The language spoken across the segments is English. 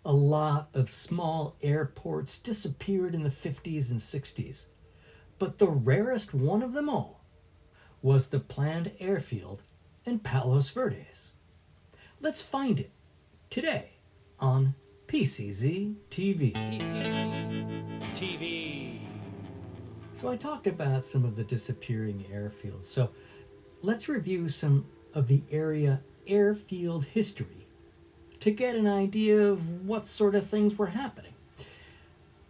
A lot of small airports disappeared in the 50s and 60s, but the rarest one of them all was the planned airfield in Palos Verdes. Let's find it today on PCZ TV. PCZ TV. So I talked about some of the disappearing airfields, so let's review some of the area airfield history to get an idea of what sort of things were happening.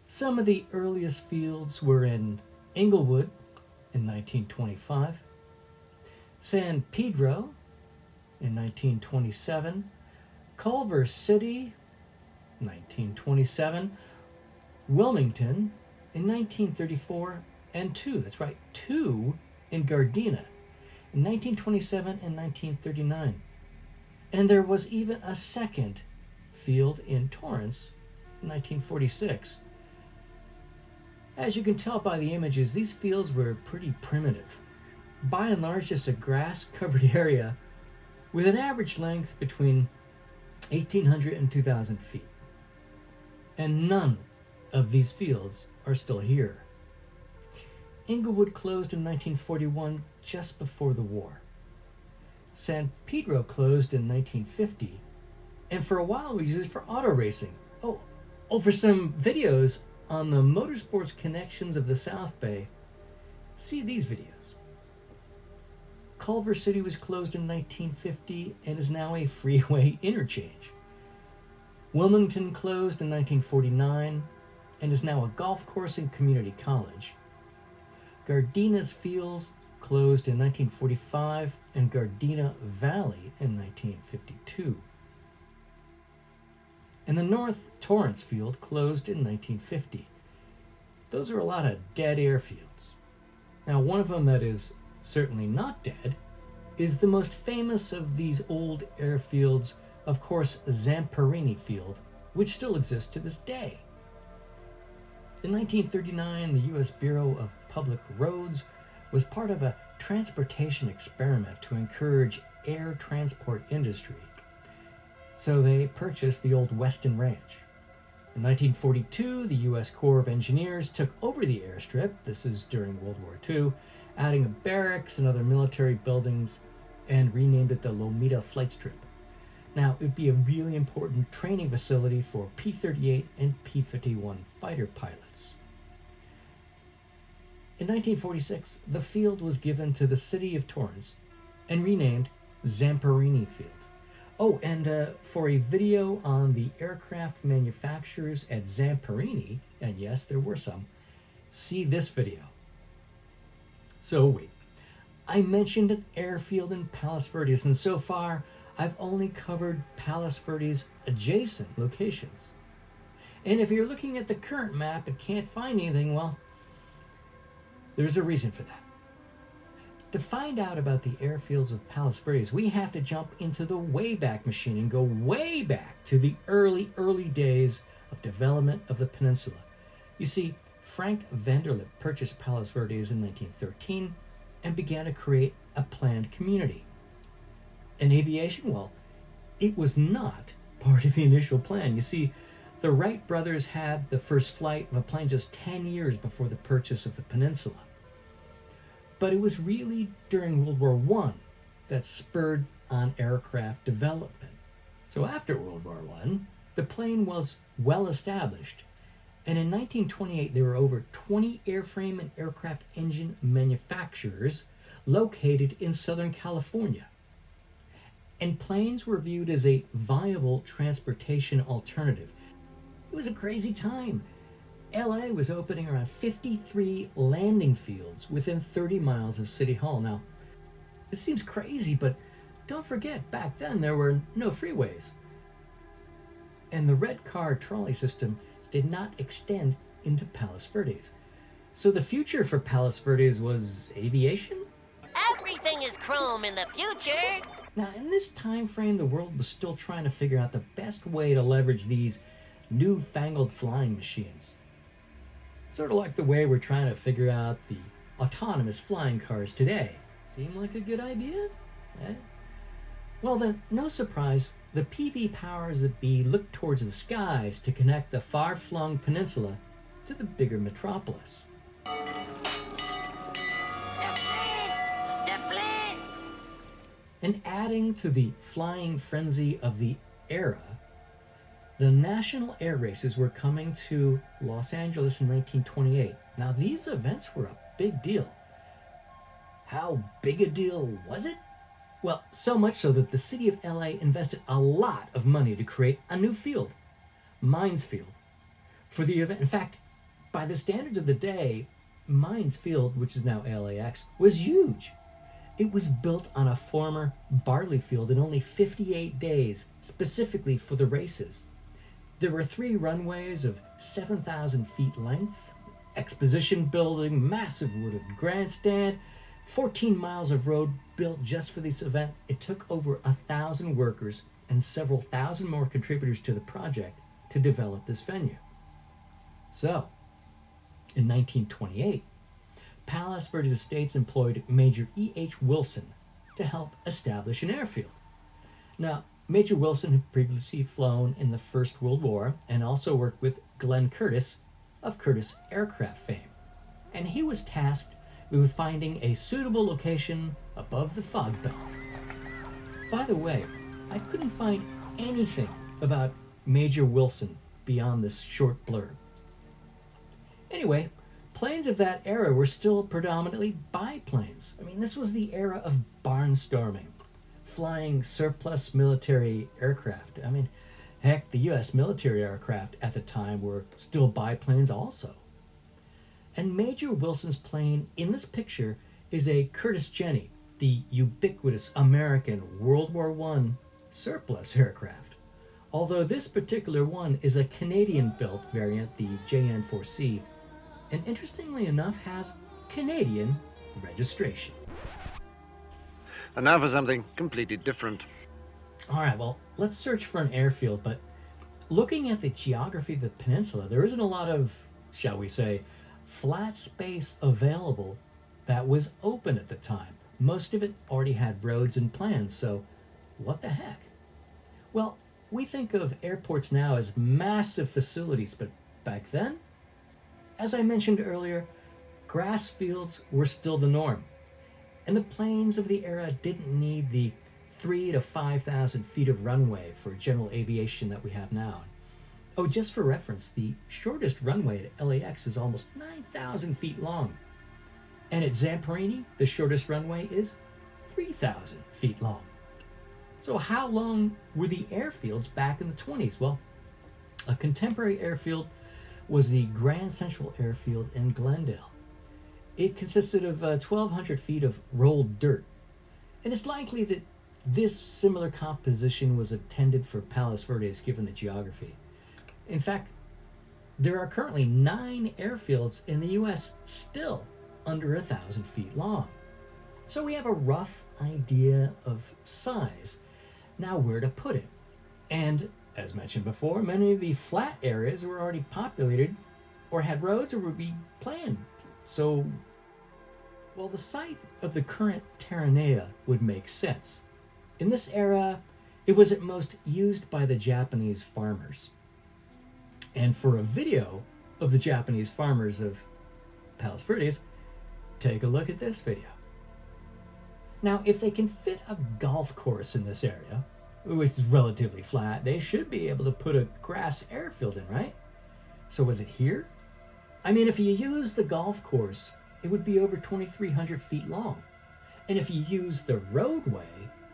Some of the earliest fields were in Inglewood in 1925, San Pedro in 1927, Culver City 1927, Wilmington in 1934, and two in Gardena in 1927 and 1939. And there was even a second field in Torrance in 1946. As you can tell by the images, these fields were pretty primitive. By and large, just a grass-covered area with an average length between 1,800 and 2,000 feet. And none of these fields are still here. Inglewood closed in 1941, just before the war. San Pedro closed in 1950, and for a while we used it for auto racing. For some videos on the motorsports connections of the South Bay, see these videos. Culver City was closed in 1950 and is now a freeway interchange. Wilmington closed in 1949 and is now a golf course and community college. Gardena's Fields closed in 1945 and Gardena Valley in 1952. And the North Torrance Field closed in 1950. Those are a lot of dead airfields. Now, one of them that is certainly not dead is the most famous of these old airfields, of course, Zamperini Field, which still exists to this day. In 1939, the U.S. Bureau of Public Roads was part of a transportation experiment to encourage air transport industry. So they purchased the old Weston Ranch. In 1942, the U.S. Corps of Engineers took over the airstrip, this is during World War II, adding a barracks and other military buildings, and renamed it the Lomita Flight Strip. Now, it would be a really important training facility for P-38 and P-51 fighter pilots. In 1946, the field was given to the city of Torrance and renamed Zamperini Field. And for a video on the aircraft manufacturers at Zamperini, and yes, there were some, see this video. So wait, I mentioned an airfield in Palos Verdes, and so far I've only covered Palos Verdes adjacent locations. And if you're looking at the current map and can't find anything, well, there's a reason for that. To find out about the airfields of Palos Verdes, we have to jump into the Waybback Machine and go way back to the early days of development of the peninsula. You see, Frank Vanderlip purchased Palos Verdes in 1913 and began to create a planned community. In aviation, well, it was not part of the initial plan. You see, the Wright brothers had the first flight of a plane just 10 years before the purchase of the peninsula. But it was really during World War I that spurred on aircraft development. So after World War I, the plane was well established. And in 1928, there were over 20 airframe and aircraft engine manufacturers located in Southern California. And planes were viewed as a viable transportation alternative. It was a crazy time. LA was opening around 53 landing fields within 30 miles of City Hall. Now, this seems crazy, but don't forget, back then there were no freeways. And the red car trolley system did not extend into Palos Verdes. So the future for Palos Verdes was aviation? Everything is chrome in the future! Now, in this time frame, the world was still trying to figure out the best way to leverage these newfangled flying machines. Sort of like the way we're trying to figure out the autonomous flying cars today. Seem like a good idea? Eh? Well, then, no surprise, the PV powers that be looked towards the skies to connect the far-flung peninsula to the bigger metropolis. And adding to the flying frenzy of the era, the national air races were coming to Los Angeles in 1928. Now, these events were a big deal. How big a deal was it? Well, so much so that the city of LA invested a lot of money to create a new field, Mines Field, for the event. In fact, by the standards of the day, Mines Field, which is now LAX, was huge. It was built on a former barley field in only 58 days, specifically for the races. There were 3 runways of 7,000 feet length, exposition building, massive wooded grandstand, 14 miles of road built just for this event. It took over 1,000 workers and several thousand more contributors to the project to develop this venue. So, in 1928, Palos Verdes Estates employed Major E.H. Wilson to help establish an airfield. Now, Major Wilson had previously flown in the First World War and also worked with Glenn Curtiss of Curtiss Aircraft fame. And he was tasked with finding a suitable location above the fog belt. By the way, I couldn't find anything about Major Wilson beyond this short blurb. Anyway, planes of that era were still predominantly biplanes. I mean, this was the era of barnstorming, flying surplus military aircraft. I mean, heck, the U.S. military aircraft at the time were still biplanes also. And Major Wilson's plane in this picture is a Curtiss Jenny, the ubiquitous American World War I surplus aircraft. Although this particular one is a Canadian-built variant, the JN4C, and interestingly enough has Canadian registration. And now for something completely different. All right, well, let's search for an airfield, but looking at the geography of the peninsula, there isn't a lot of, shall we say, flat space available that was open at the time. Most of it already had roads and plans, so what the heck? Well, we think of airports now as massive facilities, but back then, as I mentioned earlier, grass fields were still the norm. And the planes of the era didn't need the 3,000 to 5,000 feet of runway for general aviation that we have now. Oh, just for reference, the shortest runway at LAX is almost 9,000 feet long. And at Zamperini, the shortest runway is 3,000 feet long. So how long were the airfields back in the 20s? Well, a contemporary airfield was the Grand Central Airfield in Glendale. It consisted of 1,200 feet of rolled dirt. And it's likely that this similar composition was intended for Palos Verdes given the geography. In fact, there are currently 9 airfields in the US still under 1,000 feet long. So we have a rough idea of size. Now where to put it? And as mentioned before, many of the flat areas were already populated or had roads or would be planned. So, well, the site of the current Terranea would make sense. In this era, it was at most used by the Japanese farmers. And for a video of the Japanese farmers of Palos Verdes, take a look at this video. Now, if they can fit a golf course in this area, which is relatively flat, they should be able to put a grass airfield in, right? So was it here? I mean, if you use the golf course, it would be over 2,300 feet long. And if you use the roadway,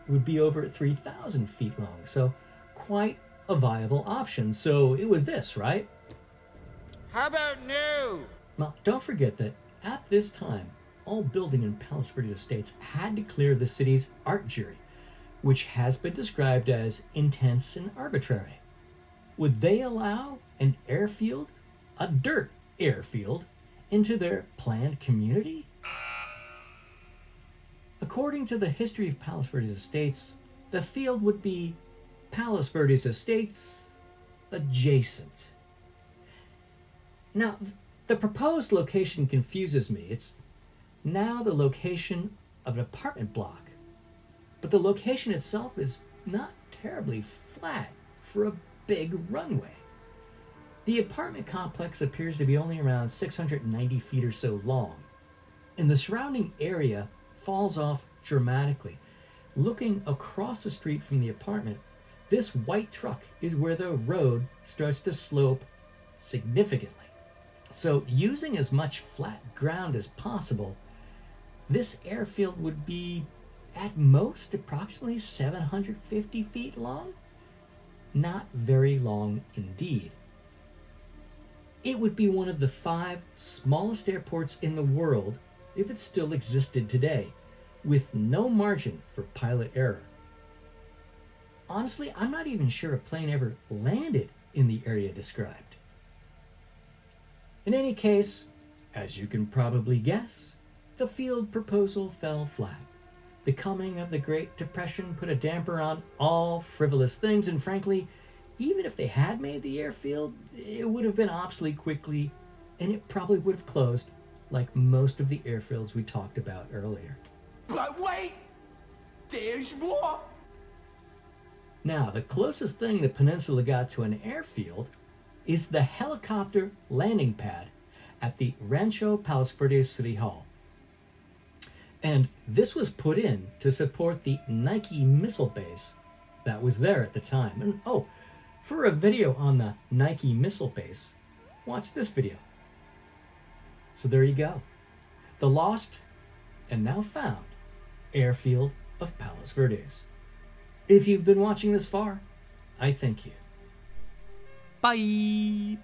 it would be over 3,000 feet long. So quite a viable option. So it was this, right? How about no? Now, don't forget that at this time, all building in Palos Verdes Estates had to clear the city's art jury, which has been described as intense and arbitrary. Would they allow an airfield, a dirt airfield, into their planned community? According to the history of Palos Verdes Estates, the field would be Palos Verdes Estates adjacent. Now, the proposed location confuses me. It's now the location of an apartment block. but the location itself is not terribly flat for a big runway. The apartment complex appears to be only around 690 feet or so long, and the surrounding area falls off dramatically. Looking across the street from the apartment, this white truck is where the road starts to slope significantly. So using as much flat ground as possible, this airfield would be at most approximately 750 feet long. Not very long indeed. It would be one of the 5 smallest airports in the world if it still existed today, with no margin for pilot error. Honestly, I'm not even sure a plane ever landed in the area described. In any case, as you can probably guess, the field proposal fell flat. The coming of the Great Depression put a damper on all frivolous things, and frankly, even if they had made the airfield, it would have been obsolete quickly, and it probably would have closed like most of the airfields we talked about earlier. But wait! There's more! Now, the closest thing the peninsula got to an airfield is the helicopter landing pad at the Rancho Palos Verdes City Hall. And this was put in to support the Nike missile base that was there at the time. And for a video on the Nike missile base, watch this video. So there you go. The lost and now found Airfield of Palos Verdes. If you've been watching this far, I thank you. Bye!